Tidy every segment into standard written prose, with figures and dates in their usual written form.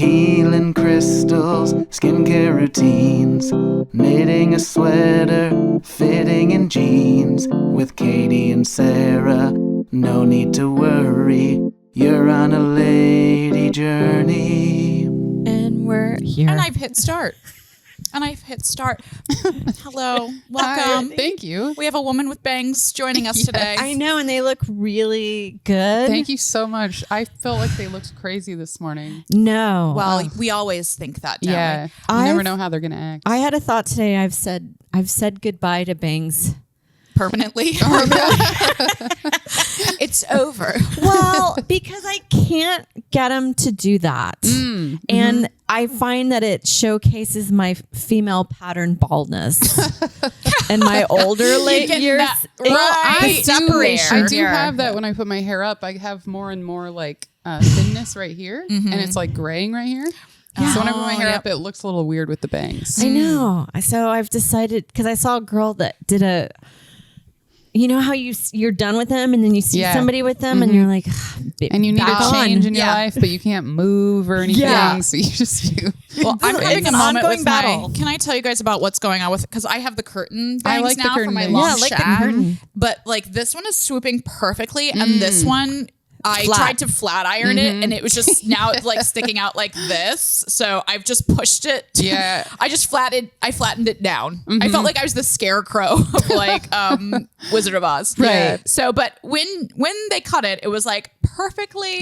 healing crystals, skincare routines, knitting a sweater, fitting in jeans. With Katie and Sarah, no need to worry, you're on a lady journey. And we're here. And I've hit start. Hello. Welcome. Hi, thank you. We have a woman with bangs joining us today. I know, and they look really good. Thank you so much. I felt like they looked crazy this morning. No. Well, we always think that, don't Yeah. we? You never know how they're going to act. I had a thought today. I've said goodbye to bangs. Permanently. It's over. Well, because I can't get them to do that. And I find that it showcases my female pattern baldness. And my older years. I do have that when I put my hair up. I have more and more like thinness right here. And it's like graying right here. So when I put my hair up, it looks a little weird with the bangs. I know. So I've decided, because I saw a girl that did you know how you're done with them and then you see somebody with them and you're like, and you need a change in your life, but you can't move or anything. Yeah. So you just do. Well, I'm having a moment with battle. Can I tell you guys about what's going on with, because I have the curtain bangs I like the now curtain for my bangs. long Yeah, I like the shag. curtain. But like this one is swooping perfectly and this one I tried to flat iron it and it was just now it's like sticking out like this. So I've just pushed it. Yeah. I flattened it down. I felt like I was the scarecrow of like Wizard of Oz. Right. So but when they cut it, it was like perfectly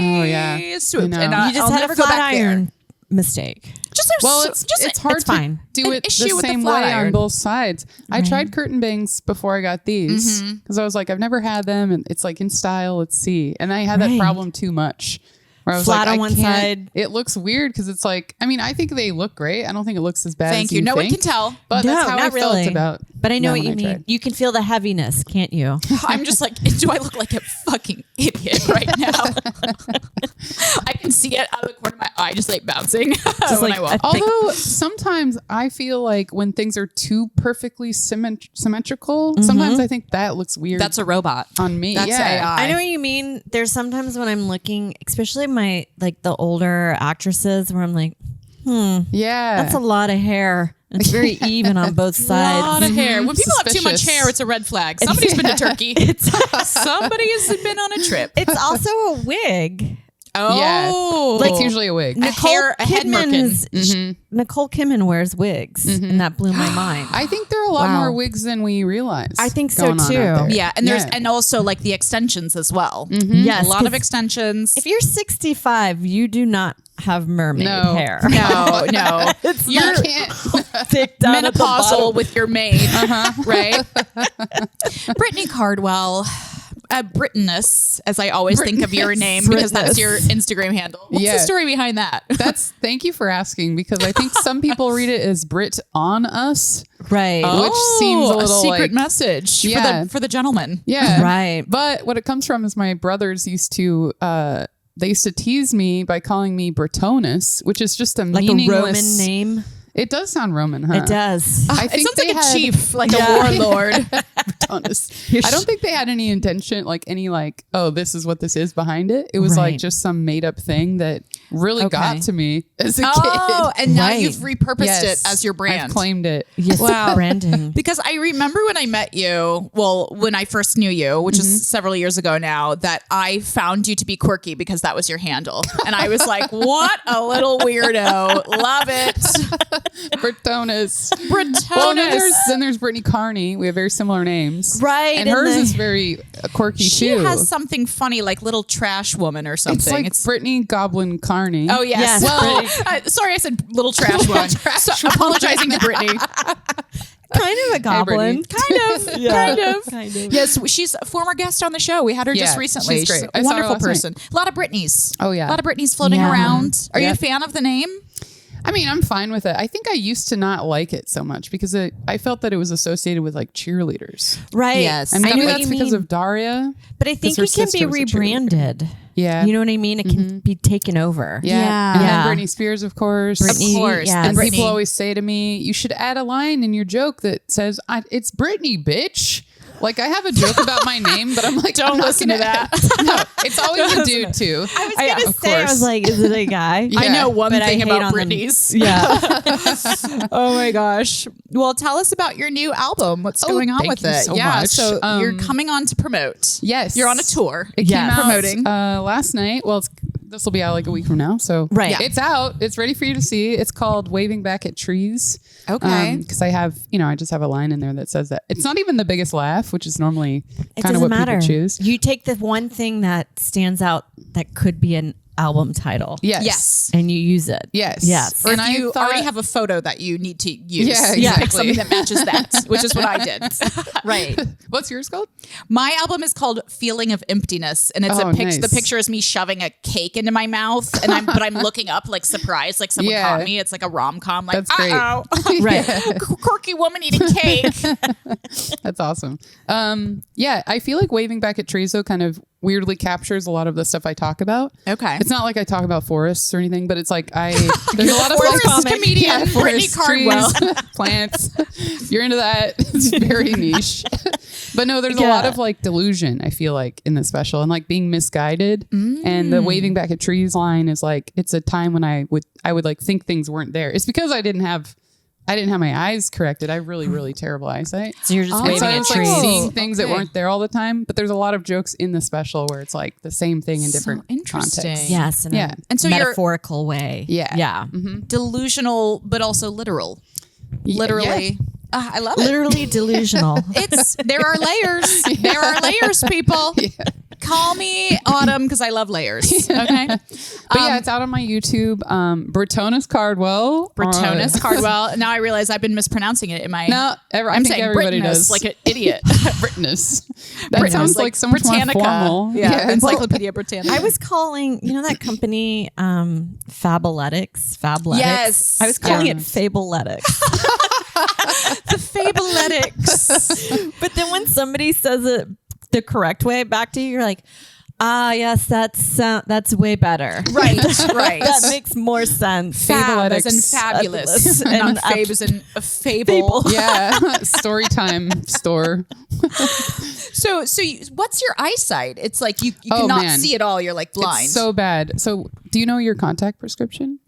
swooped. I know. And You just I'll had never a go flat back iron there. mistake. It's hard it's to fine. do An it issue the with the same flat way iron. on both sides. I tried curtain bangs before I got these because I was like, I've never had them, and it's like in style. Let's see. And I had that problem too much. Where I was Flat like, on one side. It looks weird because it's like, I mean, I think they look great. I don't think it looks as bad Thank as you. No one think, can tell. But No, that's how not I felt really. about. But I know them what you when mean. tried. You can feel the heaviness, can't you? I'm just like, do I look like a fucking idiot right now? I can see it out of the corner of my eye, just like bouncing when like I walk. Although sometimes I feel like when things are too perfectly symmetrical, sometimes I think that looks weird. That's a robot on me. That's yeah. AI. I know what you mean. There's sometimes when I'm looking, especially the older actresses, where I'm like, Yeah. that's a lot of hair. It's very even on both A sides. lot of hair. When people have too much Suspicious. hair, it's a red flag. Somebody's been to Turkey. Somebody has been on a trip. It's also a wig. Yeah. Oh, It's usually a wig. a head merkin. Nicole Kidman wears wigs, and that blew my mind. I think there are a lot more wigs than we realize. I think so, going on out too. there. Yeah, and there's and also like the extensions as well. Yes, A lot of 'cause extensions. If you're 65, you do not have mermaid No. hair. No, you're Thick down at the menopausal bottom. with your maid, right? Brittany Cardwell. Brittness, as I always think of your name because that's your Instagram handle. What's the story behind that? Thank you for asking, because I think some people read it as Brit on us. Right. Which seems a little secret like- message Yeah. for the gentleman. Yeah. Right. But what it comes from is my brothers used to they used to tease me by calling me Bretonus, which is just a Like a meaningless Roman name. It does sound Roman, huh? It does. I It think sounds they like a had- chief, like a warlord. Bretonus. I don't think they had any intention, like any like, oh, this is what this is behind it. It was Right. like just some made up thing that really got to me as a Oh, kid. and now Right. you've repurposed Yes, it as your brand. I've claimed it. Yes, Wow. branding. Because I remember when I met you, well, when I first knew you, which is several years ago now, that I found you to be quirky because that was your handle. And I was like, what a little weirdo. Love it. Bretonus. Bretonus. Well, then there's Brittany Carney. We have very similar names. Right, And and hers the- is very quirky She too. has something funny, like little trash woman or something. It's like Brittany Goblin Carney. Oh yes. Yes, Well, Brittany. sorry, I said little trash one. So, apologizing to Brittany. Kind of a goblin. Brittany. Kind of. Kind of. Yes, she's a former guest on the show. We had her just Yeah, recently. she's great. a I saw her wonderful last night. person. A lot of Britneys. Oh, yeah. A lot of Britneys floating Yeah. around. Are you Yeah. a fan of the name? I mean, I'm fine with it. I think I used to not like it so much because I felt that it was associated with like cheerleaders. Right. Yes. And I maybe know what that's you because mean. of Daria. But I think her it can be sister was a cheerleader. rebranded. Yeah. You know what I mean? It can be taken over. Yeah. And Yeah. then Britney Spears, of course. Britney, Of course. yes. And Britney. people always say to me, you should add a line in your joke that says, it's Britney, bitch. Like I have a joke about my name, but I'm like, Don't listen to that. No, it's always a dude too. I was gonna say, I was like, is it a guy? Yeah. I know one But I thing hate about on them. Brittany's. Yeah. Oh my gosh. Well, tell us about your new album. What's going on thank with you it? so yeah. much. So you're coming on to promote. Yes. You're on a tour. It came out promoting. last night. Well, this will be out like a week from now. So Right. Yeah. it's out. It's ready for you to see. It's called Waving Back at Trees. Okay. Because I have, I just have a line in there that says that it's not even the biggest laugh, which is normally It kind of doesn't what matter. people choose. You take the one thing that stands out that could be an album title. Yes. Yes. And you use it. Yes. Yes. Or And if you I thought- already have a photo that you need to use, Yeah, you pick exactly. something that matches that, which is what I did. Right. What's yours called? My album is called Feeling of Emptiness, and it's Oh, nice. the picture is me shoving a cake into my mouth, and I'm looking up like surprised, like someone Yeah. caught me. It's like a rom-com, like That's great. uh-oh. Right. Quirky woman eating cake. That's awesome. Yeah, I feel like Waving Back at Trees though kind of weirdly captures a lot of the stuff I talk about. Okay. It's not like I talk about forests or anything, but it's like there's a lot of forest like comedian, Brittany forests, Cardwell. trees, plants. You're into that. It's very niche. But no, there's a lot of like delusion, I feel like, in the special and like being misguided. And the Waving Back at Trees line is like, it's a time when I would like think things weren't there. It's because I didn't have my eyes corrected. I have really, really terrible eyesight. So you're just And waving so I at was like trees. seeing things that Okay. weren't there all the time, but there's a lot of jokes in the special where it's like the same thing in different interesting. contexts. Yes, in Yeah. a And so you're- metaphorical way. Yeah. Yeah. Delusional, but also literal. Literally. I love it. Literally delusional. There are layers. There are layers, people. Call me Autumn because I love layers. Okay. But yeah, it's out on my YouTube. Brittany Cardwell. Brittany Cardwell. Now I realize I've been mispronouncing it in my. No, I I'm think saying everybody Brittness does. like an idiot. Brittany. That sounds like so much Britannica. more formal. Yeah, Encyclopedia Britannica. I was calling, that company, Fabletics. Yes. I was calling Yeah. it Fabletics. the Fabletics. But then when somebody says it the correct way back to you, you're like, yes, that's way better. Right. That makes more sense. Fab as in Fabletics. fabulous. And And not fab as in a fable. Yeah. Storytime store. So what's your eyesight? It's like you Oh, cannot man. see at all. You're like blind. It's so bad. So do you know your contact prescription?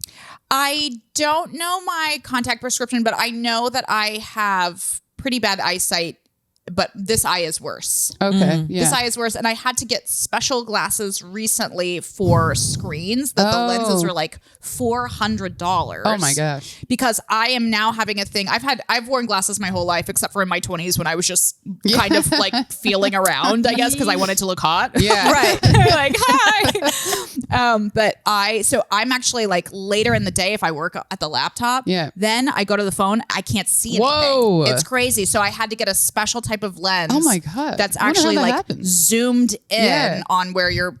I don't know my contact prescription, but I know that I have pretty bad eyesight. But this eye is worse. Okay. Yeah. This eye is worse. And I had to get special glasses recently for screens that the lenses were like $400. Oh my gosh. Because I am now having a thing. I've worn glasses my whole life, except for in my 20s when I was just kind of like feeling around, I guess, because I wanted to look hot. Yeah. Right. Like, hi. But I'm actually like later in the day, if I work at the laptop, then I go to the phone, I can't see anything. Whoa. It's crazy. So I had to get a special type of lens. Oh my God. That's I wonder how actually that like happens. zoomed in Yeah. on where your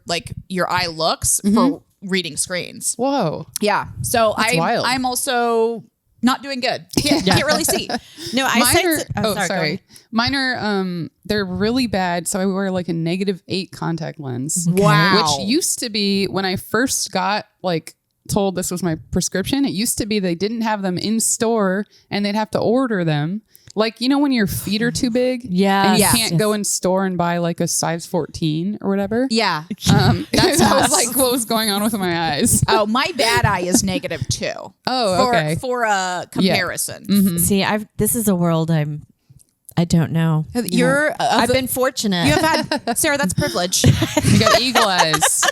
eye looks for reading screens. Whoa. Yeah. So wild. I'm also not doing good. Can't really see. No, Mine are, sorry. Mine are, they're really bad. So I wear like a -8 contact lens. Wow. Which used to be when I first got like told this was my prescription. It used to be they didn't have them in store and they'd have to order them. Like, when your feet are too big and you can't go in store and buy like a size 14 or whatever. Yeah. That was like what was going on with my eyes. Oh, my bad eye is -2. Oh, okay. For a comparison. See, this is a world I don't know. I've been fortunate. You have had, Sarah, that's privilege. You got eagle eyes.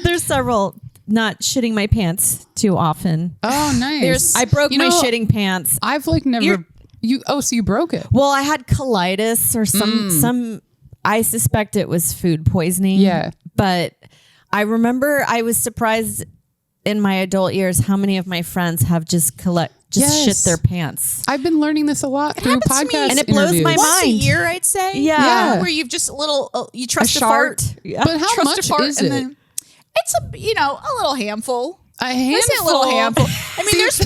There's several. Not shitting my pants too often. Oh, nice. I broke my shitting pants. I've like never. So you broke it. Well, I had colitis or some. I suspect it was food poisoning. Yeah. But I remember I was surprised in my adult years how many of my friends have just shit their pants. I've been learning this a lot through happens to me. podcasts, And it blows my interviews. Once a mind. year, I'd say. Yeah. Where you've just you trust A a fart. shart. Yeah. But how Trust much a fart, is and it? then it's a little handful. A I handful. say a little handful. I mean, there's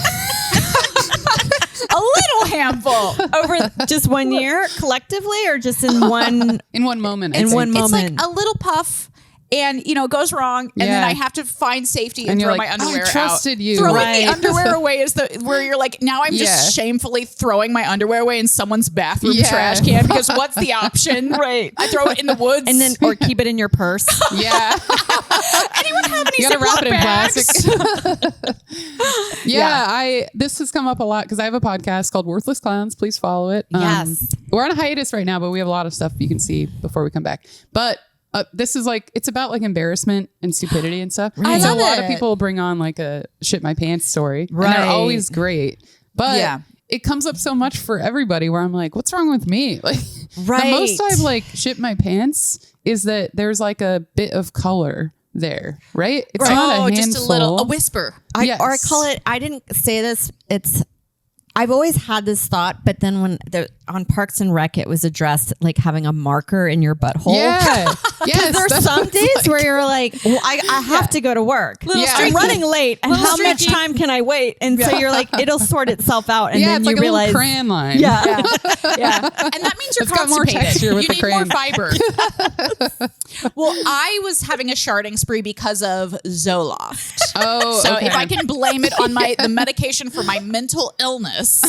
a little handful. Over just 1 year collectively or just in one In one moment. In I one think. moment. It's like a little puff. and it goes wrong, and then I have to find safety and throw my underwear I trusted out. you. Throwing the underwear away is where you're like, now I'm just shamefully throwing my underwear away in someone's bathroom trash can, because what's the option? Right. I throw it in the woods, and then or keep it in your purse. Yeah. Anyone have any You gotta wrap it in Ziploc plastic. This has come up a lot because I have a podcast called Worthless Clowns. Please follow it. Yes. We're on a hiatus right now, but we have a lot of stuff you can see before we come back. But this is it's about embarrassment and stupidity and stuff. Right. So I a love lot of it. people bring on a shit my pants story. Right. And they're always great. But it comes up so much for everybody where I'm like, what's wrong with me? The most I've shit my pants is that there's a bit of color there, right? It's not a handful. Just a whisper. Or I call it, I didn't say this, I've always had this thought, but then when on Parks and Rec, it was addressed having a marker in your butthole. Yeah. Yes. There's some days where you're like, well, I have to go to work. I'm running late, and how much time can I wait? And so you're like, it'll sort itself out, and then it's you a realize, little crayon line. yeah. And that means you're It's got more constipated. texture with you the need crayon. more fiber. Well, I was having a sharding spree because of Zoloft. Oh, So okay. if I can blame it on the medication for my mental illness,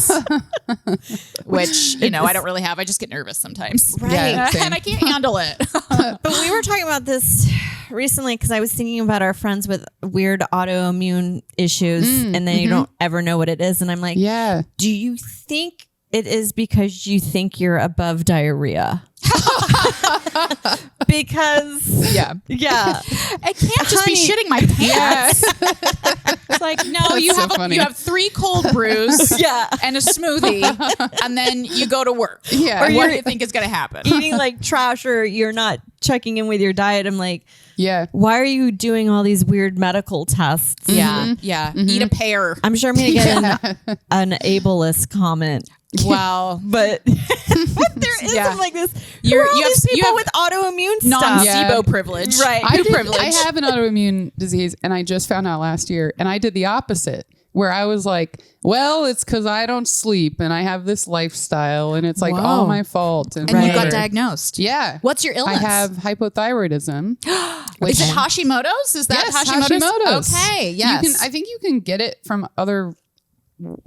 which I don't really have, I just get nervous sometimes, Right. Yeah, same. and I can't handle it. But we were talking about this recently because I was thinking about our friends with weird autoimmune issues, and then you don't ever know what it is. And I'm like, Yeah. do you think it is because you think you're above diarrhea? Because Yeah. I can't just be shitting my pants. It's like, no, you so have funny. you have 3 cold brews Yeah. and a smoothie, and then you go to work. Yeah. Or Or what do you think is going to happen? eating like trash, or you're not checking in with your diet. I'm like, Yeah. why are you doing all these weird medical tests? Yeah, yeah. Eat a pear. I'm sure I'm going to get an ableist comment. Wow. But there is something like this. You have these people with autoimmune stuff. non-SIBO privilege. Right. I have an autoimmune disease, and I just found out last year, and I did the opposite, where I was like, well, it's because I don't sleep and I have this lifestyle, and it's all my fault. And And you got whatever. diagnosed. Yeah. What's your illness? I have hypothyroidism. Is it Hashimoto's? Is that Yes, Hashimoto's? Okay, yes. I think you can get it from other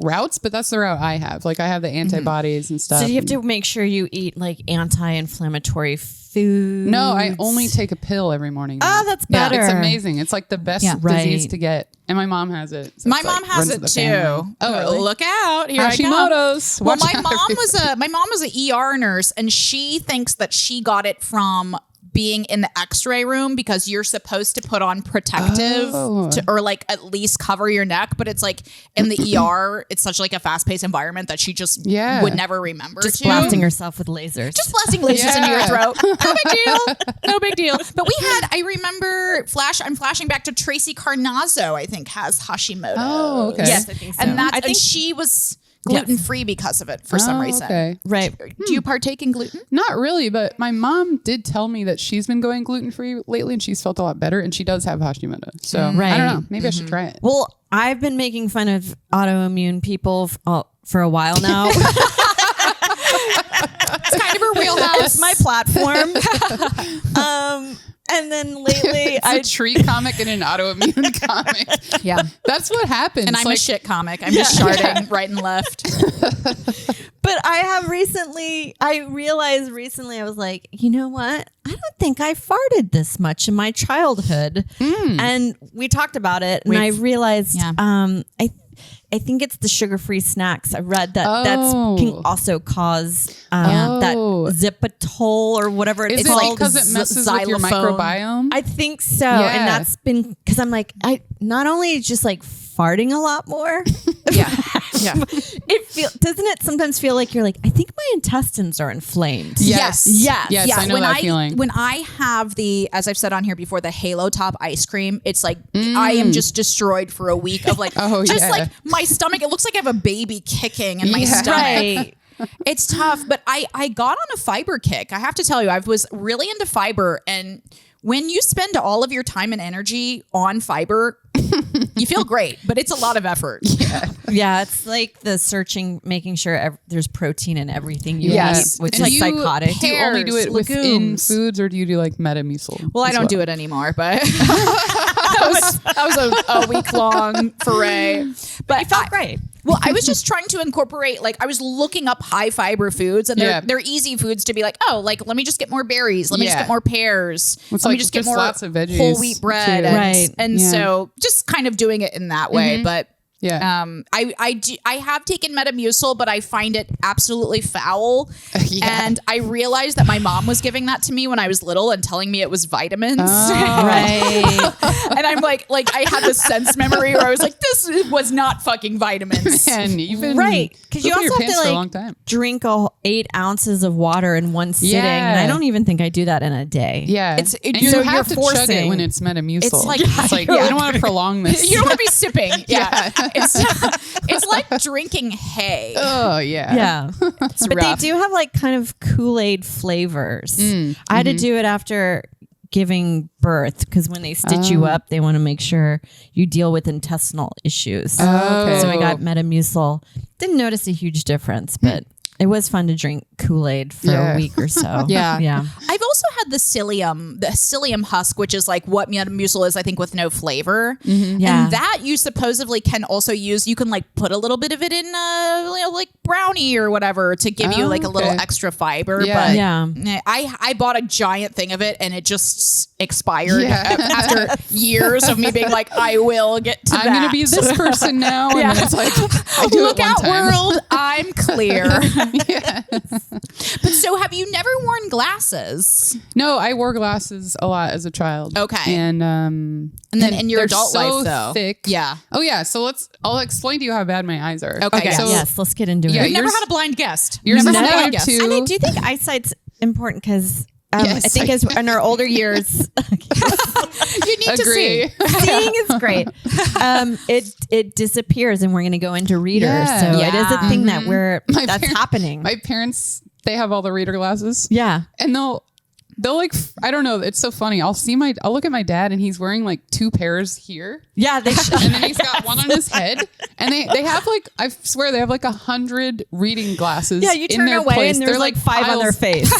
routes, but that's the route I have. I have the antibodies and stuff. So you have to make sure you eat anti-inflammatory food. No, I only take a pill every morning. Oh, that's better. It's amazing. It's the best disease Right. to get. And my mom has it. So My it's mom has runs it in the too. family. Oh, really? Look out! Here I come. Hashimoto's. Well, Watch my out, mom was a ER nurse, and she thinks that she got it from being in the X-ray room, because you're supposed to put on protective or at least cover your neck, but it's in the ER, it's such a fast-paced environment that she just would never remember. Just blasting herself with lasers. Just blasting lasers into your throat. No big deal. No big deal. But I remember I'm flashing back to Tracy Carnazzo, I think, has Hashimoto's. Oh, okay. Yes, I think so. And I think she was gluten-free because of it for some reason. Okay. right. Do you partake in gluten? Not really, but my mom did tell me that she's been going gluten-free lately, and she's felt a lot better, and she does have Hashimoto. So I Right. don't know. Maybe I should try it. Well, I've been making fun of autoimmune people for a while now. It's kind of her wheelhouse. It's my platform. And then lately, It's a tree comic and an autoimmune comic. Yeah. That's what happens. And I'm a shit comic. I'm just sharding right and left. But I realized recently, I was like, you know what? I don't think I farted this much in my childhood. And we talked about it, and I realized, I think it's the sugar-free snacks. I read that can also cause that zipatol or whatever it's Is called. it because it messes with your microbiome? I think so. Yeah. And that's been because I'm like, I not only just farting a lot more. Yeah. Doesn't it sometimes feel like you're like, I think my intestines are inflamed. Yes. I know that feeling. When I have as I've said on here before, the Halo Top ice cream, it's I am just destroyed for a week of my stomach. It looks like I have a baby kicking in my stomach. Right. It's tough, but I got on a fiber kick. I have to tell you, I was really into fiber, and when you spend all of your time and energy on fiber, You feel great, but it's a lot of effort. Yeah, it's like the searching, making sure there's protein in everything you Yes. eat, which And is you psychotic. Do you only do it within legumes. foods, or do you do like Metamucil? Well, I don't do it anymore, but that was a week long foray. But You felt great. Well, I was just trying to incorporate, like, I was looking up high fiber foods, and they're easy foods to be like, oh, like, let me just get more berries. Let me just get more pears. It's let me like just get just more lots of veggies whole wheat bread. too. And, Right. and Yeah. so just kind of doing it in that way. But Yeah. I have taken Metamucil, but I find it absolutely foul. And I realized that my mom was giving that to me when I was little and telling me it was vitamins. Right. And I'm like I had this sense memory where I was like, this was not fucking vitamins. And you've been Right. Because you pooping your also have pants to for a like long time. drink 8 ounces of water in one sitting. Yeah. And I don't even think I do that in a day. Yeah, It's- and so you you're have to chug it forcing- when it's Metamucil. It's like- we don't want to prolong this. You don't want to be sipping. Yeah. It's like drinking hay. Oh yeah. Yeah. But rough. they do have like kind of Kool-Aid flavors. I had to do it after giving birth because when they stitch you up, they want to make sure you deal with intestinal issues. Okay. So I got Metamucil. Didn't notice a huge difference, but it was fun to drink Kool-Aid for a week or so. Yeah. Yeah. I've also had the psyllium husk, which is like what Metamucil is, I think, with no flavor. Yeah. And that you supposedly can also use. You can like put a little bit of it in like brownie or whatever to give you like a little okay. extra fiber. Yeah. But Yeah. I bought a giant thing of it and it just expired Yeah. after years of me being like, I will get to that. I'm gonna be this person now. And then it's like I do Look it one out, time. world! I'm clear. But so, have you never worn glasses? No, I wore glasses a lot as a child. Okay. And then in your they're adult so life, though. thick. Yeah. Oh yeah. So I'll explain to you how bad my eyes are. Okay. So Yes, let's get into Yeah, it. We've never yours- had a blind guest. yours Never is had a blind now guest. too. And I do think eyesight's important because Yes. I think as in our older years, You need Agree. to see. seeing is great. It disappears, and we're going to go into readers. Yeah. So it is a Yeah. thing that that's parents- happening. My parents, they have all the reader glasses. Yeah. And they'll like, I don't know. It's so funny. I'll look at my dad and he's wearing like 2 pairs here. Yeah. They And then he's got one on his head. And they have like, I swear they have like 100 reading glasses. yeah. You in turn their away place. and there's They're like 5 on their piles- face.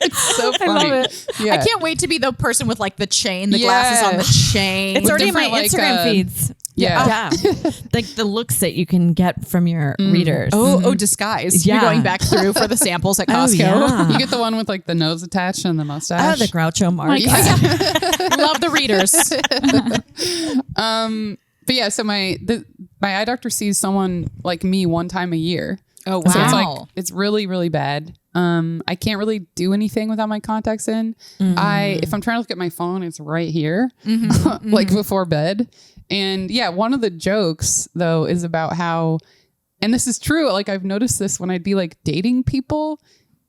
It's so funny. love it. Yeah. I can't wait to be the person with like the chain, the glasses on the chain. It's already in my different, like, Instagram feeds. Yeah. Yeah. Like the looks that you can get from your readers. disguise. Yeah. You're going back through for the samples at Costco. yeah. You get the one with like the nose attached and the Oh, mustache. the Groucho Marx. Love the readers. But yeah, so my eye doctor sees someone like me one time a year. Oh, So it's wow. like it's really, really bad. I can't really do anything without my contacts in. If I'm trying to look at my phone, it's right here, like before bed. And yeah, one of the jokes though is about how, and this is true, like I've noticed this when I'd be like dating people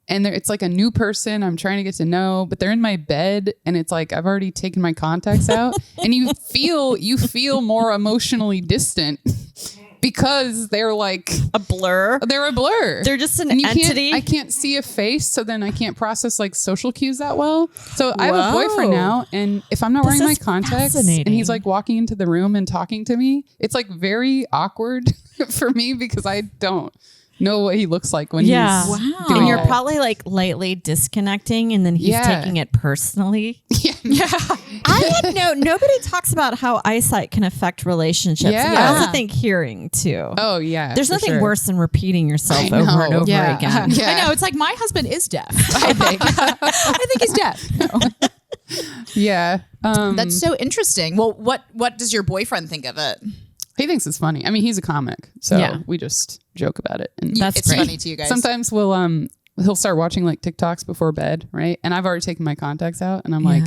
and it's like a new person I'm trying to get to know, but they're in my bed and it's like I've already taken my contacts out and you feel more emotionally distant because they're like A blur. they're a blur. They're just an And entity. I can't see a face, so then I can't process like social cues that well. So I have a boyfriend Whoa. now, and if I'm not This wearing my is contacts and fascinating. he's like walking into the room and talking to me, it's like very awkward for me because I don't know what he looks like when Yeah. he's Wow. doing And you're that. probably like lightly disconnecting, and then he's Yeah. taking it personally. Yeah. I had nobody talks about how eyesight can affect relationships. Yeah. I also think hearing too. Oh yeah. There's for nothing sure. worse than repeating yourself I over and know. over Yeah. again. Yeah. I know. It's like my husband is deaf. I think. I think he's deaf. Yeah. That's so interesting. Well, what does your boyfriend think of it? He thinks it's funny. I mean, he's a comic, so Yeah. we just joke about it. And That's it's great. funny to you guys. sometimes he'll start watching like TikToks before bed, right? And I've already taken my contacts out and I'm like,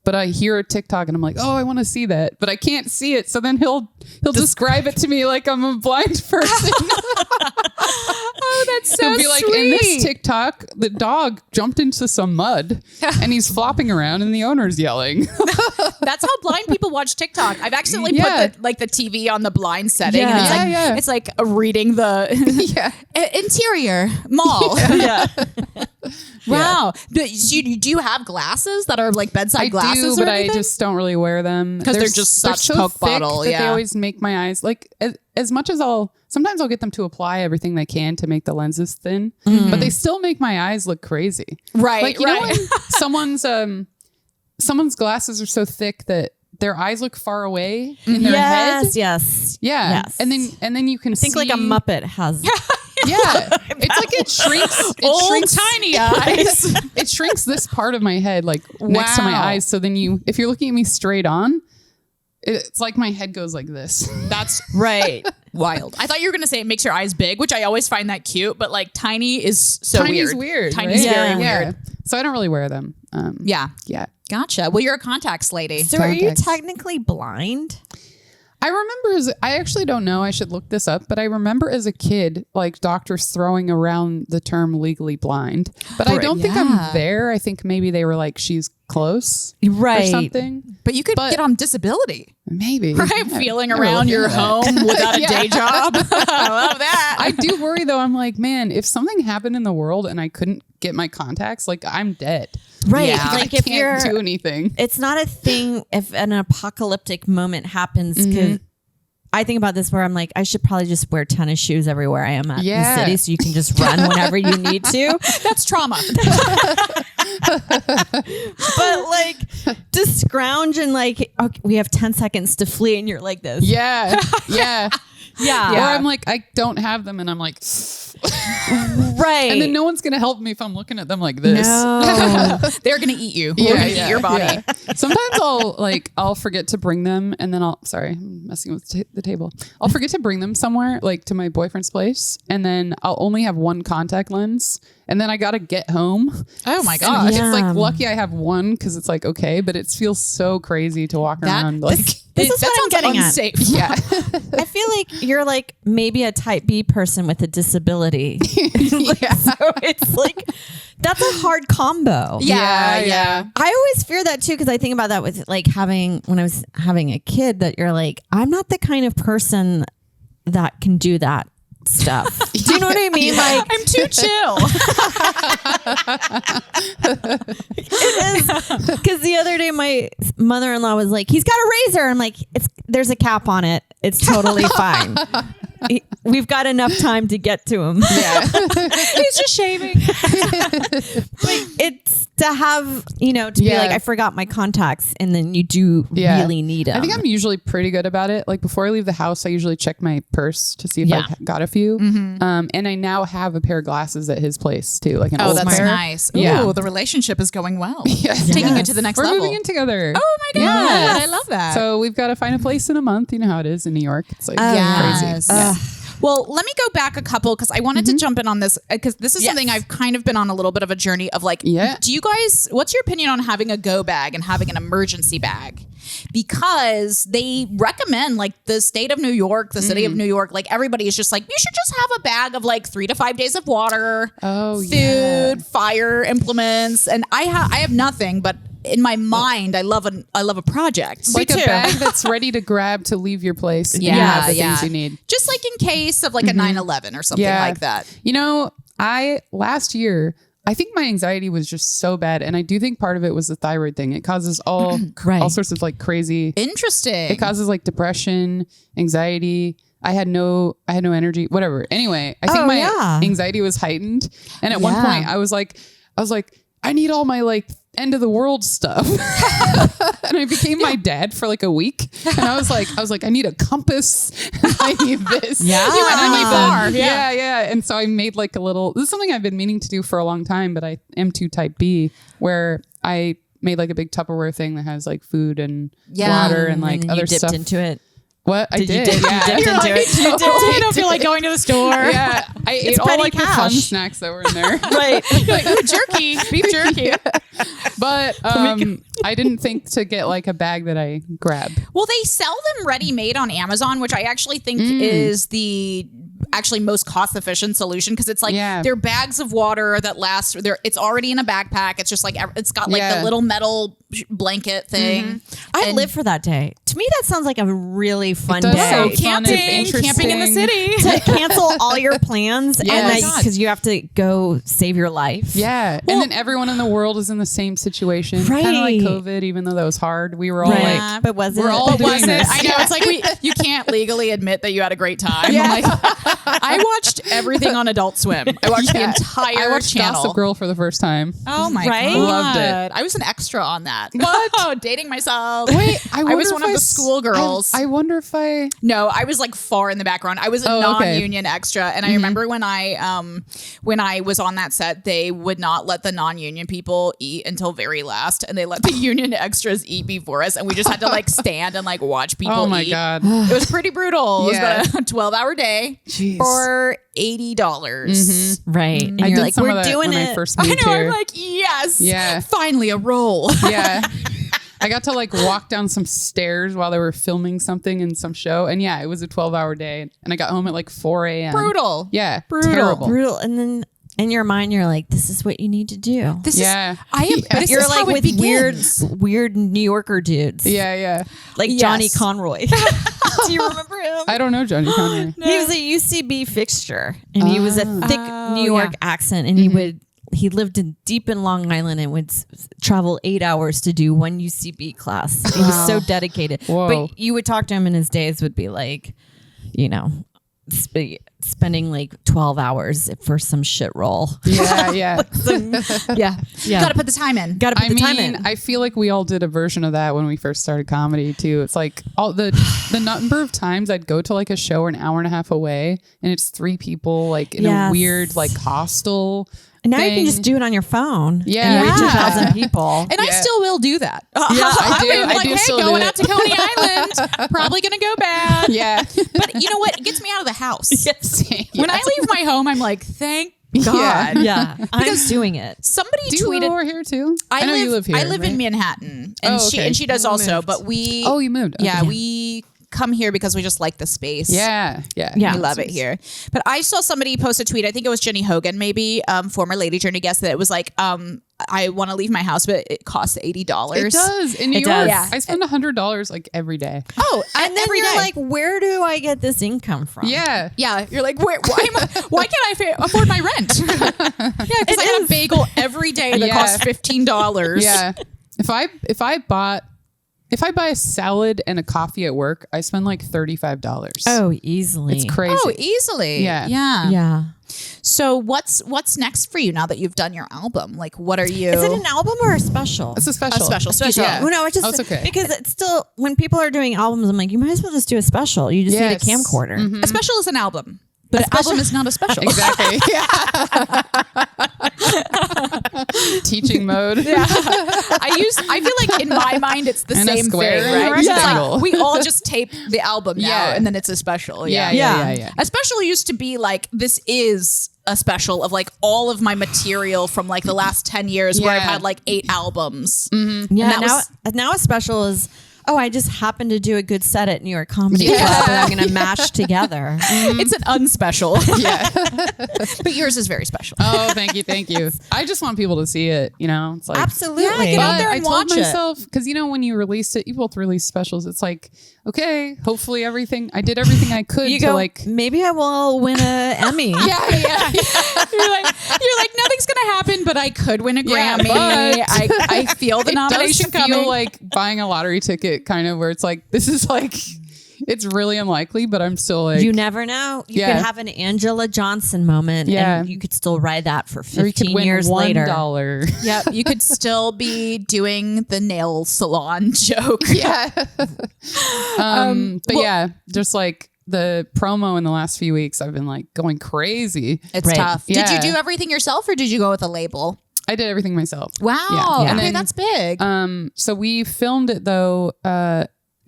but I hear a TikTok and I'm like, oh, I want to see that, but I can't see it. So then he'll describe it to me like I'm a blind person. Oh, that's so He'll be like, in this TikTok, the dog jumped into some mud and he's flopping around and the owner's yelling. That's how blind people watch TikTok. I've accidentally Yeah. put the TV on the blind setting, and it's Yeah. like Yeah. it's like reading the Yeah. interior mall. Yeah. Wow. Do you have glasses that are like bedside glasses? I do, but I just don't really wear them because they're just such so Coke thick bottle. That Yeah, they always make my eyes like as much as sometimes I'll get them to apply everything they can to make the lenses thin, but they still make my eyes look crazy. Right. Like you know when someone's glasses are so thick that their eyes look far away in their head. Yes. Yeah. Yes. And then you can think like a Muppet has. Yeah. It's like it shrinks. It shrinks tiny eyes. It shrinks this part of my head, like next to my eyes. So then if you're looking at me straight on, it's like my head goes like this. That's right. wild. I thought you were going to say it makes your eyes big, which I always find that cute, but like tiny is so Tiny's weird. right? Tiny's very Yeah. weird. So I don't really wear them. Yeah. Yeah. Gotcha. Well, you're a contacts lady. So are you Contacts. technically blind? I remember I actually don't know. I should look this up, but I remember as a kid, like doctors throwing around the term legally blind, but I don't think I'm there. I think maybe they were like, she's close Right. or something. But you could get on disability. Maybe. Right? Yeah. Feeling Never around looked your into that. home without a day job. I love that. I do worry though. I'm like, man, if something happened in the world and I couldn't get my contacts, like I'm dead. Right. Yeah. Like I if can't you're do anything. it's not a thing if an apocalyptic moment happens because I think about this where I'm like, I should probably just wear tennis shoes everywhere I am at in the Yeah. city so you can just run whenever you need to. That's trauma. But like to scrounge and like, okay, we have 10 seconds to flee and you're like this. Yeah. Yeah. Yeah. Or I'm like, I don't have them and I'm like, Right. and then no one's going to help me if I'm looking at them like this. No. They're going to eat you. They're going to eat your body. yeah. Sometimes I'll forget to bring them and then I'm messing with the table. I'll forget to bring them somewhere, like to my boyfriend's place. And then I'll only have one contact lens. And then I got to get home. Oh my And gosh. Yeah. It's like lucky I have one because it's like, okay, but it feels so crazy to walk around. Like, This is what I'm getting at. unsafe. yeah. I feel like you're like maybe a type B person with a disability. Yeah. So it's like, that's a hard combo. Yeah. I always fear that too because I think about that with like when I was having a kid that you're like, I'm not the kind of person that can do that stuff. Do you know what I mean? Like I'm too chill. it is because the other day my mother-in-law was like, he's got a razor. I'm like, there's a cap on it. It's totally fine. We've got enough time to get to him. Yeah. He's just shaving. But it's to have, to be Yeah. like, I forgot my contacts and then you do Yeah. really need them. I think I'm usually pretty good about it. Like before I leave the house, I usually check my purse to see if Yeah. I've got a few. And I now have a pair of glasses at his place too, like an old that's pair. nice. Ooh, Yeah. the relationship is going well. Yes. Taking it to the next We're level. moving in together. Oh my God. Yes. I love that. So we've got to find a place in a month. You know how it is in New York. It's like Yes. crazy. Yeah. Well, let me go back a couple because I wanted to jump in on this because this is something I've kind of been on a little bit of a journey of like, do you guys, what's your opinion on having a go bag and having an emergency bag? Because they recommend like the state of New York, the city of New York, like everybody is just like, you should just have a bag of like 3 to 5 days of water, food, fire implements. And I have nothing, but in my mind, I love a project. Like a bag that's ready to grab to leave your place. and you have the things you need. Just like in case of like a 9/11 or something like that. You know, last year, I think my anxiety was just so bad. And I do think part of it was the thyroid thing. It causes all sorts of like crazy. Interesting. It causes like depression, anxiety. I had no energy, whatever. Anyway, I think my anxiety was heightened. And at one point I was like, I need all my like end of the world stuff. And I became my dad for like a week. And I was like, I need a compass. I need this. You went really far. Yeah. And so I made like this is something I've been meaning to do for a long time, but I am too type B, where I made like a big Tupperware thing that has like food and water and like and other you dipped stuff. into it. What? I did. You dipped You're into like, it. I don't feel like going to the store. Yeah. I ate all petty like the fun cash. snacks that were in there. Right. Like, ooh, jerky, beef jerky. But I didn't think to get like a bag that I grab. Well, they sell them ready made on Amazon, which I actually think is the most cost efficient solution because it's like they're bags of water that last. It's already in a backpack. It's just like it's got like the little metal blanket thing. I live for that day. To me, that sounds like a really fun does day. sound fun and Camping in the city. To cancel all your plans Yes. because you have to go save your life. Yeah. And then everyone in the world is in the same situation. Kind of like Right. COVID, even though that was hard. We were all Right. like, But was we're it? all doing this. I know. It's like you can't legally admit that you had a great time. I'm like, I watched everything on Adult Swim. I watched the entire I watched channel. Gossip Girl for the first time. Oh my Right? god! Loved it. I was an extra on that. What? Dating myself. Wait, I was one of the schoolgirls. I wonder if I. No, I was like far in the background. I was a non-union extra, and I remember when I was on that set, they would not let the non-union people eat until very last, and they let the union extras eat before us, and we just had to like stand and like watch people. Oh my eat. god. It was pretty brutal. Yeah. It was about a 12-hour day Jeez. for $80. Right. And I you're did like, some we're of that doing when it. I first I moved know. here. I'm like, yes. Yeah. Finally, a role. Yeah. I got to like walk down some stairs while they were filming something in some show. And yeah, it was a 12-hour day. And I got home at like 4 a.m. Brutal. Yeah. Brutal. Terrible. Brutal. And then in your mind, you're like, this is what you need to do. This Yeah. is. I am. This You're is like how it with begins. weird New Yorker dudes. Yeah. Yeah. Like Yes. Johnny Conroy. Do you remember him? I don't know Johnny Conroy. He was a UCB fixture, and he was a thick New York accent, and he lived deep in Long Island and would travel 8 hours to do one UCB class. He was so dedicated. Whoa. But you would talk to him, and his days would be like, you know, spending like 12 hours for some shit roll. Yeah. Yeah. Yeah. Got to put the time in. Got to put I the mean, time in. I feel like we all did a version of that when we first started comedy too. It's like all the number of times I'd go to like a show an hour and a half away, and it's 3 people like in a Yes. weird like hostel. And now you can thing. just do it on your phone. Yeah. And reach Yeah. 1,000 people. And I still will do that. I do. I'm I like, do hey, still going do out it. to Coney Island. Probably going to go bad. Yeah. But you know what? It gets me out of the house. Same. When I leave my home, I'm like, thank God. Yeah. I'm doing it. Somebody Do you live tweeted. over here too? I know you live here. I live in right? Manhattan, and Oh, okay. she does also. But we. Oh, you moved. Yeah, Okay. we come here because we just like the space. Yeah. Yeah. Yeah. We love it here. But I saw somebody post a tweet. I think it was Jenny Hogan, maybe former Lady Journey guest, that it was like, I want to leave my house, but it costs $80. It does. In New It York, does. Yeah. I spend $100 like every day. Oh, And then every you're day. like, where do I get this income from? Yeah. Yeah, you're like, why can't I afford my rent? Yeah, because I had a bagel every day that Yeah. costs $15. Yeah. If I buy a salad and a coffee at work, I spend like $35. Oh, easily. It's crazy. Oh, easily. Yeah. Yeah. Yeah. So what's next for you now that you've done your album? Like, what are you? Is it an album or a special? It's a special. A special. Yeah. Well, no, it's just Oh, it's okay. because it's still when people are doing albums, I'm like, you might as well just do a special. You just need a Yes. camcorder. A special is an album, but an album is not a special. Exactly. Teaching mode. I feel like in my mind it's the And a same square thing, and a right? It's rectangle. like we all just tape the album now, Yeah. and then it's a special. Yeah. A special used to be like, this is a special of like all of my material from like the last 10 years where I've Yeah. had like 8 albums. Yeah. And that Now a special is. Oh, I just happened to do a good set at New York Comedy Club, and I'm going to mash together. It's an unspecial, Yeah. but yours is very special. Oh, thank you. I just want people to see it. You know, it's like Absolutely. Yeah, get out But there I and told watch it. myself, because you know when you released it, you both release specials. It's like, okay, hopefully I did everything I could You to go, like. maybe I will win a Emmy. Yeah. You're like nothing's gonna happen, but I could win a Yeah, Grammy. but- I feel the It nomination does feel coming. like buying a lottery ticket, kind of where it's like this is like it's really unlikely, but I'm still like You never know. You Yeah. could have an Angela Johnson moment, Yeah. and you could still ride that for or you could 15 win years later. $1. Yeah, you could still be doing the nail salon joke. Yeah. But yeah, just like the promo in the last few weeks, I've been like going crazy. It's Right. tough. Did Yeah. you do everything yourself or did you go with a label? I did everything myself. Wow. Yeah. And Okay, then, that's big. So we filmed it though.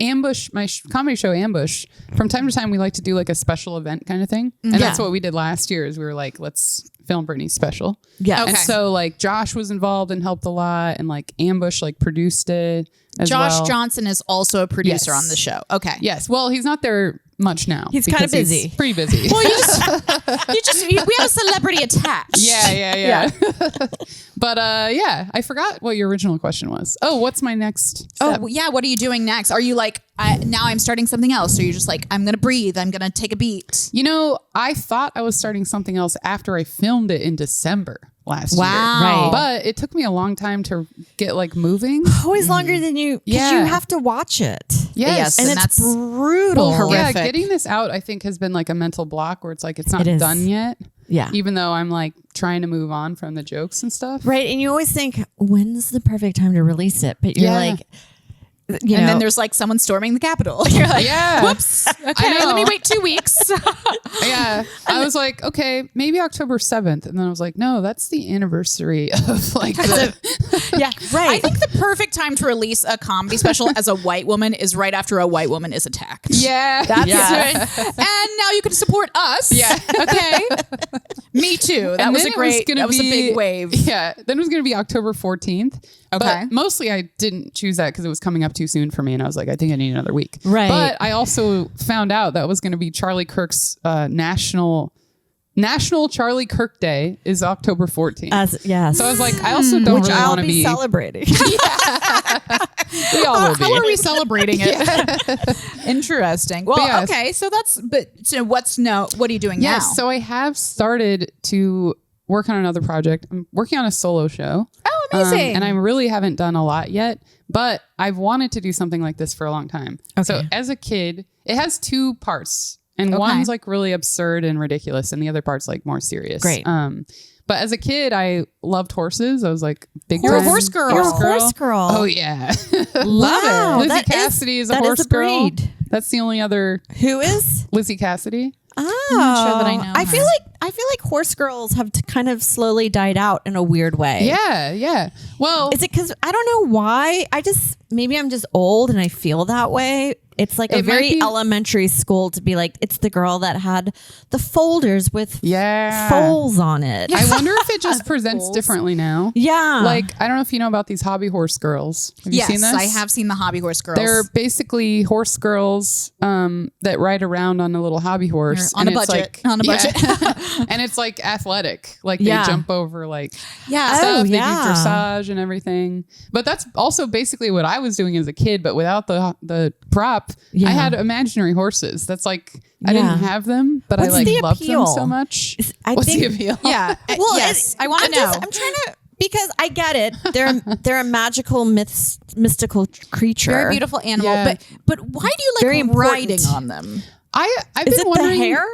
Ambush, my comedy show Ambush. From time to time, we like to do like a special event kind of thing, and that's what we did last year. Is we were like, let's film Brittany's special. Yeah. Okay. And so like Josh was involved and helped a lot, and like Ambush like produced it as Josh well. Johnson is also a producer Yes. on the show. Okay. Yes. Well, he's not there much now. He's kinda because busy. Pretty busy. Well, we have a celebrity attached. Yeah. But I forgot what your original question was. Oh, what's my next step? Oh, yeah. What are you doing next? Are you like, now I'm starting something else? Or are you just like, I'm going to breathe. I'm going to take a beat. You know, I thought I was starting something else after I filmed it in December last year. Wow. Right. But it took me a long time to get like moving. Always longer than you, because Yeah. you have to watch it. Yes. And it's brutal. horrific. Yeah, getting this out, I think, has been like a mental block where it's like it's not It is. done yet. Yeah. Even though I'm like trying to move on from the jokes and stuff. Right. And you always think, when's the perfect time to release it? But you're Yeah. like, And then there's like someone storming the Capitol. You're like, Yeah. whoops. Okay, know. let me wait 2 weeks. Yeah. I was like, okay, maybe October 7th. And then I was like, no, that's the anniversary of like the, yeah, right. I think the perfect time to release a comedy special as a white woman is right after a white woman is attacked. yeah. That's Yeah. And now you can support us. Yeah. Okay. Me too. That And was then a it was great, gonna that was a big be- wave. Yeah. Then it was going to be October 14th. Okay. But mostly I didn't choose that because it was coming up too soon for me. And I was like, I think I need another week. Right. But I also found out that was going to be Charlie Kirk's National Charlie Kirk Day is October 14th. Yes. So I was like, I also don't which really I'll want to be. celebrating. We all will be. How are we celebrating it? Interesting. Well, But yes. okay. So what are you doing Yes. now? So I have started to work on another project. I'm working on a solo show. Oh, amazing. And I really haven't done a lot yet, but I've wanted to do something like this for a long time. So Okay. as a kid, it has two parts. And Okay. one's like really absurd and ridiculous, and the other part's like more serious. Great. But as a kid, I loved horses. I was like big. You're a time horse girl. You're a horse girl. Oh yeah, Wow, Lizzie that Cassidy is a that horse a girl. breed. That's the only other Who is? Lizzie Cassidy. Oh, not sure that I know I her. feel like horse girls have kind of slowly died out in a weird way. Yeah. Well, Is it because I don't know why? Maybe I'm just old and I feel that way. It's like a It might very be- elementary school to be like, it's the girl that had the folders with yeah. foals on it. I wonder if it just presents differently now. Yeah. Like, I don't know if you know about these hobby horse girls. Have Yes, you seen this? I have seen the hobby horse girls. They're basically horse girls that ride around on a little hobby horse. On a and it's budget. like- On a budget. Yeah. And it's like athletic. Like Yeah. they jump over like Yeah. stuff. Oh, They yeah. do dressage and everything. But that's also basically what I was doing as a kid, but without the prop. Yeah. I had imaginary horses. That's like, I Yeah. didn't have them, but What's I like the loved them appeal? so much. I What's think- the appeal? Yeah. Well, yes. I want to know. I'm trying to, because I get it. They're a magical mystical creature. Very beautiful animal. Yeah. But why do you like Very important. riding on them? I've Is been it wondering. the hair?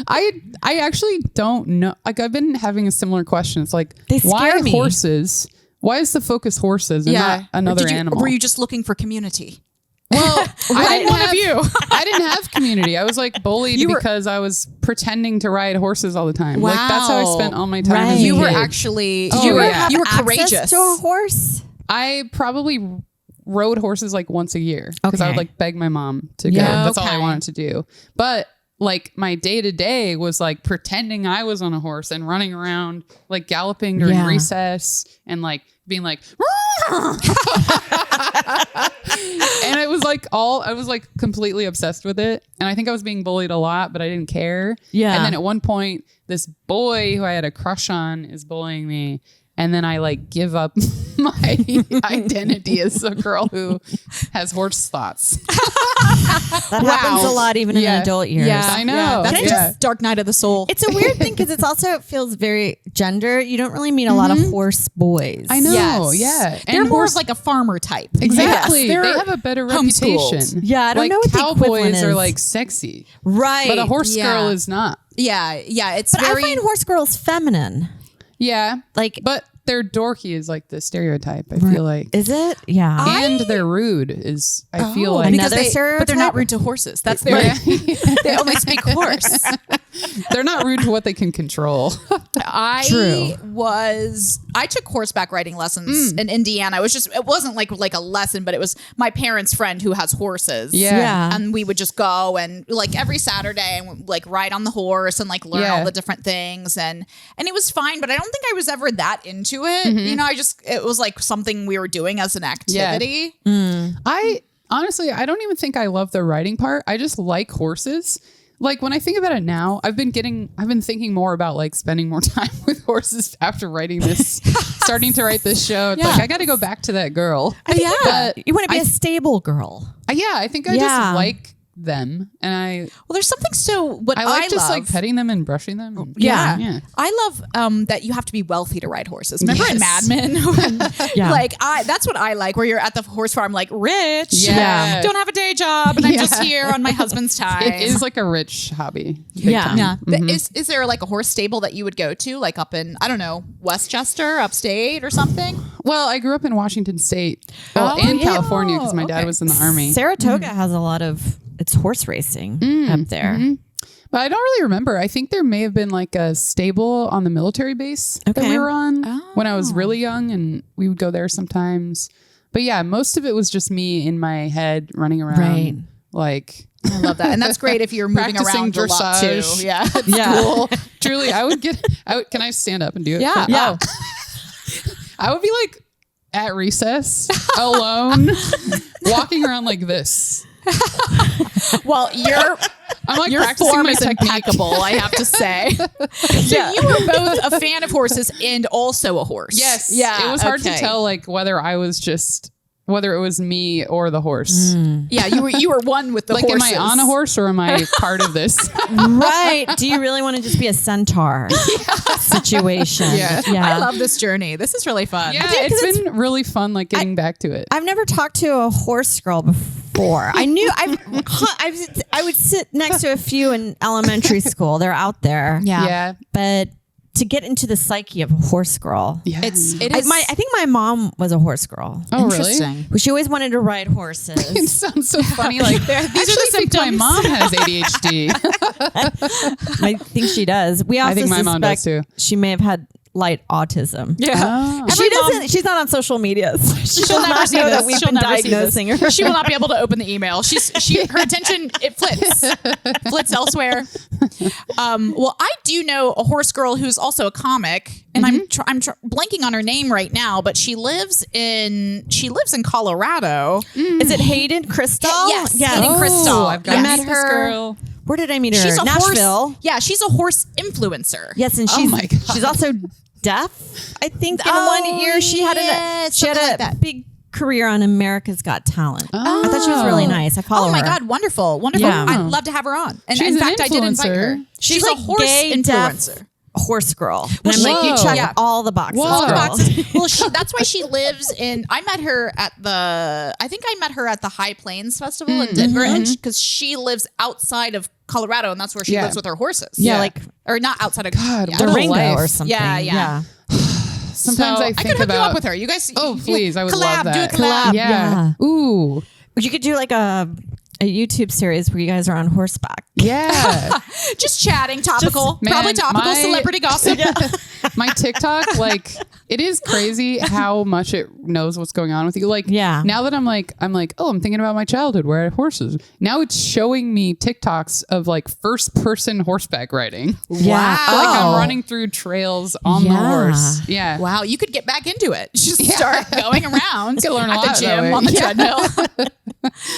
I actually don't know. Like I've been having a similar question. It's like, They scare why me. horses? Why is the focus horses and not another animal? Were you just looking for community? well, I didn't one of have, you. I didn't have community. I was like bullied You were- because I was pretending to ride horses all the time. Like that's how I Wow. spent all my time. Right. As a You were kid. actually. Oh, you were. yeah. You were Access courageous. to a horse. I probably rode horses like once a year because I would Okay. like beg my mom to go. Yeah. That's all I Okay. wanted to do. But like my day to day was like pretending I was on a horse and running around, like galloping during Yeah. recess and like being like, and it was like I was like completely obsessed with it. And I think I was being bullied a lot, but I didn't care. Yeah. And then at one point, this boy who I had a crush on is bullying me. And then I like give up my identity as a girl who has horse thoughts. That happens a lot even in Yeah. adult years. Yeah, I know. Yeah, that's Can I just dark night of the soul. It's a weird thing because it's also it feels very gender. You don't really meet a lot of horse boys. I know. Yes. Yeah. They're And more horse- of like a farmer type. Exactly. Yes, They have a better homeschooled. reputation. Yeah, I don't like know what the equivalent cowboys are is. like sexy, Right. but a horse Yeah. girl is not. Yeah, it's But very. I find horse girls feminine. Yeah. Like, But they're dorky is like the stereotype, I feel like. is it? Yeah. And they're rude is, I feel like. Another because but they're not stereotype? rude to horses. That's their. They only speak horse. They're not rude to what they can control. I took horseback riding lessons in Indiana. It wasn't like a lesson, but it was my parents' friend who has horses. Yeah. And we would just go and like every Saturday and like ride on the horse and like learn Yeah. all the different things. And it was fine, but I don't think I was ever that into it. Mm-hmm. You know, it was like something we were doing as an activity. I honestly, I don't even think I love the riding part. I just like horses. Like when I think about it now, I've been thinking more about like spending more time with horses after writing this, starting to write this show. It's like, I got to go back to that girl. You want to be a stable girl. I think I just like them, and well, there's something I like just love, like petting them and brushing them. And, yeah. I love that you have to be wealthy to ride horses. Remember in Mad Men? Like that's what I like, where you're at the horse farm, like rich, don't have a day job, and I'm just here on my husband's time. It is like a rich hobby. Yeah. Is there like a horse stable that you would go to, like up in, I don't know, Westchester, upstate or something? Well, I grew up in Washington State, and California, because my dad was in the Army. Saratoga has a lot of it's horse racing up there. But I don't really remember. I think there may have been like a stable on the military base that we were on when I was really young, and we would go there sometimes. But yeah, most of it was just me in my head running around. Right. Like, I love that. And that's great if you're moving around a lot too. Yeah. Cool. Truly, I would can I stand up and do it? Yeah. Yeah. I would be like at recess alone, walking around like this. Well, I'm like your practicing form my is technique. impeccable, I have to say. So you were both a fan of horses and also a horse. Yes. Yeah. It was hard to tell like whether it was me or the horse. Yeah, you were one with the like, horses. am I on a horse or am I part of this? Right. Do you really want to just be a centaur situation? Yeah. I love this journey. This is really fun. Yeah, it's been really fun, like getting back to it. I've never talked to a horse girl before. I knew I would sit next to a few in elementary school. They're out there. Yeah. But to get into the psyche of a horse girl. Yeah. It is. I think my mom was a horse girl. Oh, Interesting. She always wanted to ride It horses. sounds so funny. Like, these are the symptoms. My mom has ADHD. I think she does. We also think my mom does too. She may have had light autism. Yeah. Oh. She doesn't. She's not on social media. So she'll never not see know this. that we've She'll been never see this. diagnosing her. She will not be able to open the email. Her attention, it flits elsewhere. Well, I do know a horse girl who's also a comic, and I'm blanking on her name right now, but she lives in Colorado. Is it Hayden Crystal? Yes, Yeah. Hayden Crystal. I've got I met this her. girl. Where did I meet her? She's a Nashville. horse. Yeah, she's a horse influencer. Yes, and Oh my God. she's also deaf. I think in one ear she had a big career on America's Got Talent. I thought she was really nice. I follow her. Oh my God, wonderful. Yeah. I'd love to have her on. And She's in an fact, I did invite her. influencer. She's like a horse gay, deaf influencer. horse girl. And I'm like, Whoa. you check Yeah. all the boxes. Whoa. All the girl. boxes. Well, that's why she lives in. I met her at the High Plains Festival in Denver, and because she lives outside of Colorado, and that's where she lives with her horses. Yeah, or not outside of God, yeah. what a Durango life. or something. Yeah. Sometimes So I I think could hook about you up with her. You guys. Oh, please. I would collab, love that. do a collab. Yeah. Ooh. You could do like a YouTube series where you guys are on horseback. Yeah. Just chatting, topical, Man, probably topical celebrity gossip. My TikTok, like, it is crazy how much it knows what's going on with you. Like, now that I'm like, oh, I'm thinking about my childhood where I had horses. Now it's showing me TikToks of like first person horseback riding. Yeah. Wow. Like I'm running through trails on the horse. Yeah. Wow, you could get back into it. Just start going around Could learn a at lot the that gym way. on the treadmill.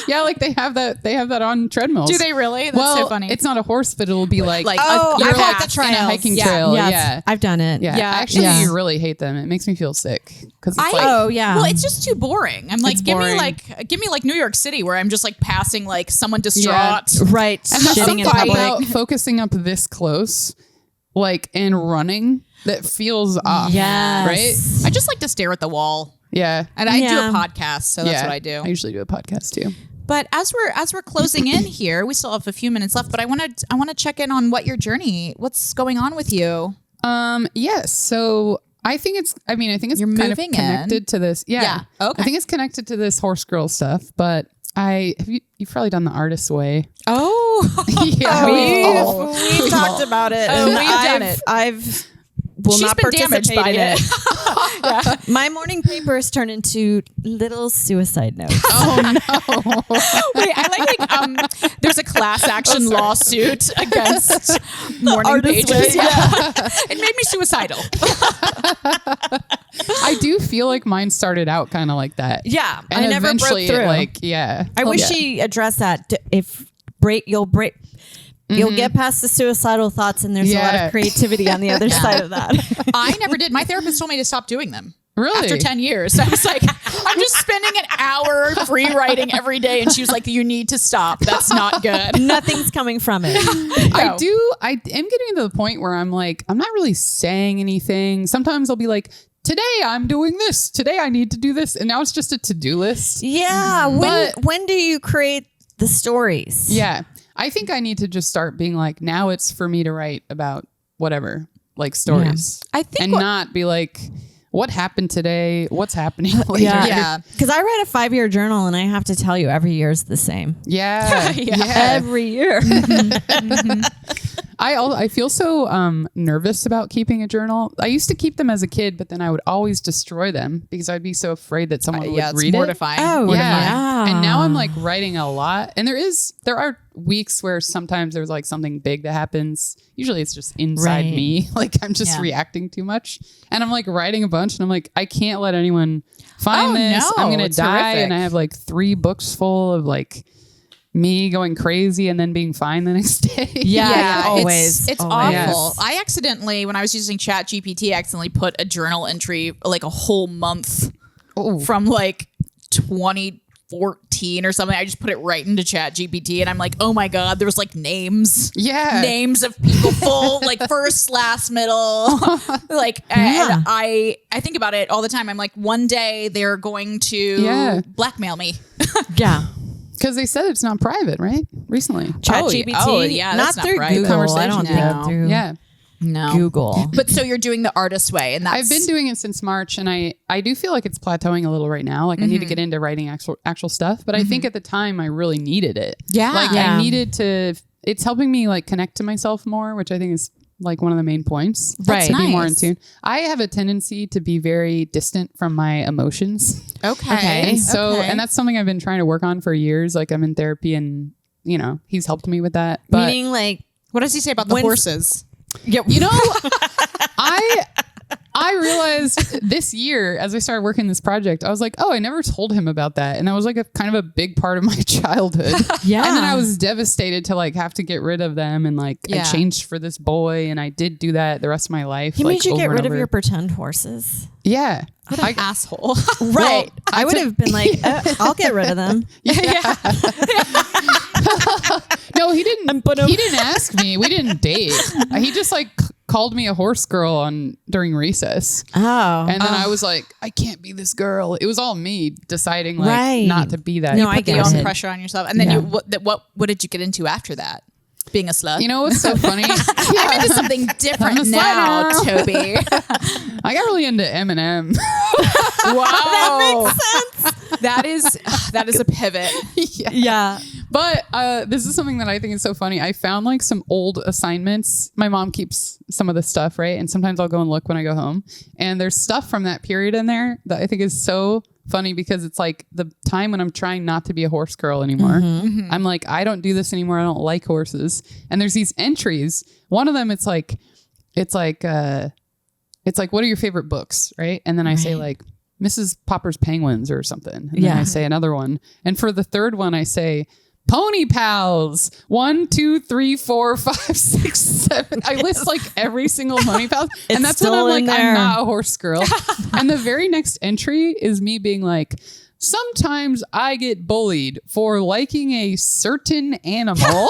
Yeah, like they have that on treadmills. Do they really? That's well, so funny. It's not a horse, but it'll be like Oh, you're I've like walked the in a trails. hiking Yeah. trail. Yes, Yeah. I've done it. Yeah. Yeah. I actually Yeah. really hate them. It makes me feel sick because it's Oh yeah. Well, it's just too boring. I'm like, It's give boring. me like New York City where I'm just like passing like someone distraught. right. Shitting in something public. about focusing up this close, like and running that feels off. Yes. Right. I just like to stare at the wall. Yeah. And I do Yeah. a podcast, so that's what I do. I usually do a podcast too. But as we're closing in here, we still have a few minutes left. But I want to check in on what's going on with you. Yes. So I think it's You're kind of moving connected to this. Yeah. Yeah. Okay. I think it's connected to this horse girl stuff, but you've probably done the artist's way. Oh, Yeah. We've talked about it. Oh, and we've done it. I've She's not been damaged participate by in it. it. My morning papers turn into little suicide notes. Wait, I like there's a class action lawsuit against morning Artist pages. way, It made me suicidal. I do feel like mine started out kind of like that. Yeah, And I never broke eventually through. I wish she addressed that. You'll get past the suicidal thoughts, and there's a lot of creativity on the other side of that. I never did. My therapist told me to stop doing them. Really? After 10 years. I was like, I'm just spending an hour free writing every day. And she was like, you need to stop. That's not good. Nothing's coming from it. I am getting to the point where I'm like, I'm not really saying anything. Sometimes I'll be like, today I'm doing this. Today I need to do this. And now it's just a to-do list. Yeah. When do you create the stories? Yeah. I think I need to just start being like, now it's for me to write about whatever, like stories. I think and not be like, what happened today? What's happening later? Yeah. Because I write a 5-year journal, and I have to tell you, every year is the same. Yeah. Every year. I feel so nervous about keeping a journal. I used to keep them as a kid, but then I would always destroy them because I'd be so afraid that someone would it's read mortifying. Oh, yeah. And now I'm like writing a lot. And there are weeks where sometimes there's like something big that happens. Usually it's just inside me. Like I'm just reacting too much. And I'm like writing a bunch and I'm like, I can't let anyone find this. No, I'm going to it's die. horrific. And I have like 3 books full of like me going crazy and then being fine the next day. Yeah, always. It's Always. awful. Yes. I accidentally, when I was using Chat GPT, I accidentally put a journal entry like a whole month from like 2014 or something. I just put it right into Chat GPT and I'm like, oh my God, there was like names. Yeah. Names of people full, like first, last, middle. Like, and I think about it all the time. I'm like, one day they're going to blackmail me. Yeah. Because they said it's not private, right? Recently. Chat GPT. yeah, not that's not through right. Google. I don't Conversation, think through Yeah. No. Google. But so you're doing the artist way, and that's I've been doing it since March, and I do feel like it's plateauing a little right now. Like I need to get into writing actual stuff, but I think at the time I really needed it. Yeah. Like Yeah. I needed to. It's helping me like connect to myself more, which I think is like one of the main points. Right. To be more in Nice. tune. I have a tendency to be very distant from my emotions. okay. And so, and that's something I've been trying to work on for years. Like I'm in therapy and, you know, he's helped me with that. But Meaning like, What does he say about the When- horses? yeah, you know, I realized this year as I started working this project, I was like, oh, I never told him about that. And that was like a kind of a big part of my childhood. Yeah. And then I was devastated to like have to get rid of them. And like I changed for this boy and I did do that the rest of my life. he like, made you over get and rid of over. your pretend horses. Yeah. What an asshole. Right. I I would have been like, I'll get rid of them. No, he didn't. He didn't ask me. We didn't date. He just like called me a horse girl during recess. Oh. And then I was like, I can't be this girl. It was all me deciding like Right. not to be that. No, You I put the get own it. pressure on yourself, and then Yeah. what did you get into after that? Being a slut. You know what's so funny? I'm into something different I'm a slut now, now. Toby. I got really into Eminem. Wow, That makes sense. that is a pivot. Yeah. But this is something that I think is so funny. I found like some old assignments. My mom keeps some of the stuff, right? And sometimes I'll go and look when I go home. And there's stuff from that period in there that I think is so funny because it's like the time when I'm trying not to be a horse girl anymore. I'm like, I don't do this anymore. I don't like horses. And there's these entries. One of them, it's like, what are your favorite books? Right. And then I say like Mrs. Popper's Penguins or something. And then I say another one. And for the third one, I say Pony Pals. 1, 2, 3, 4, 5, 6, 7. I list like every single Pony Pals. And that's when still I'm in like, there. I'm not a horse girl. And the very next entry is me being like, sometimes I get bullied for liking a certain animal.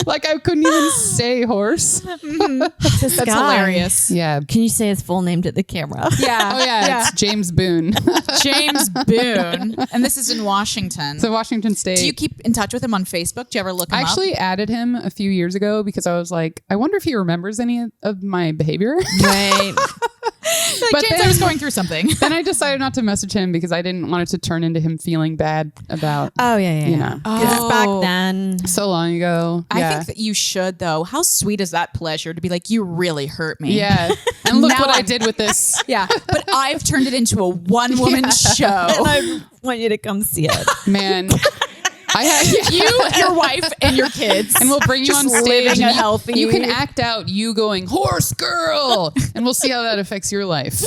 Like I couldn't even say horse. That's Hilarious. Yeah. Can you say his full name to the camera? Yeah. Oh yeah, it's James Boone. James Boone. And this is in Washington. So Washington State. Do you keep in touch with him on Facebook? Do you ever look him I up? actually added him a few years ago because I was like, I wonder if he remembers any of my behavior. Right. Like, but James, then- I was going through something. Then I decided not to message him because I didn't want it to turn into him feeling bad about Oh, yeah. you know. 'Cause it's back then. So long ago. I Yeah. think that you should, though. How sweet is that pleasure to be like, you really hurt me? Yeah. And look Now what I I'm- did with this. Yeah. But I've turned it into a one-woman show. And I want you to come see it. Man. You, your wife, and your kids. And we'll bring you Just on stage. living And a healthy. you can act out you going, horse girl. And we'll see how that affects your life.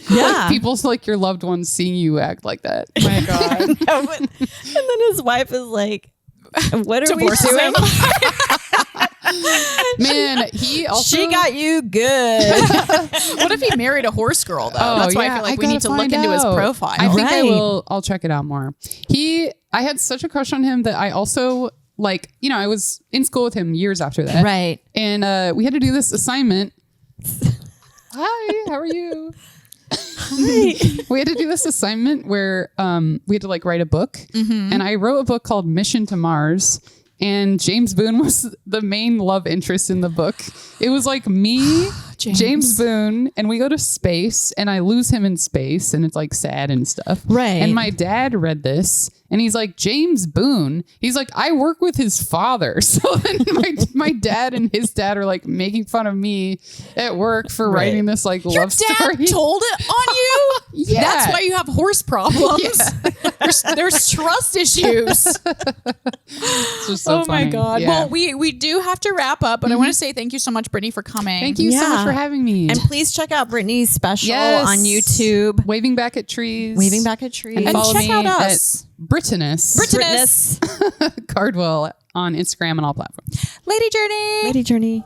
Yeah. Like people like your loved ones seeing you act like that. Oh my God. And then his wife is like, what are we Divorces doing? him. Man, he also... She got you good. What if he married a horse girl though? That's why I feel like we need to look into his profile. I think I Right. will. I'll check it out more. I had such a crush on him that I also I was in school with him years after that. Right. And we had to do this assignment. Hi, how are you? We had to do this assignment where we had to write a book. And I wrote a book called Mission to Mars. And James Boone was the main love interest in the book. It was like me, James Boone, and we go to space and I lose him in space and it's sad and stuff. Right. And my dad read this and he's like, James Boone. He's like, I work with his father. So then my dad and his dad are making fun of me at work for writing this love Your dad story. told it on you? Yeah. That's why you have horse problems. There's trust issues. It's just so Oh my funny. God. Yeah. Well, we do have to wrap up, but I want to say thank you so much, Brittany, for coming. Thank you so Yeah. much for having me. And please check out Brittany's special Yes. on YouTube. Waving Back at Trees. Waving Back at Trees. And And follow check me out at us. Brittness Brittness. Cardwell on Instagram and all platforms. Lady Journey. Lady Journey.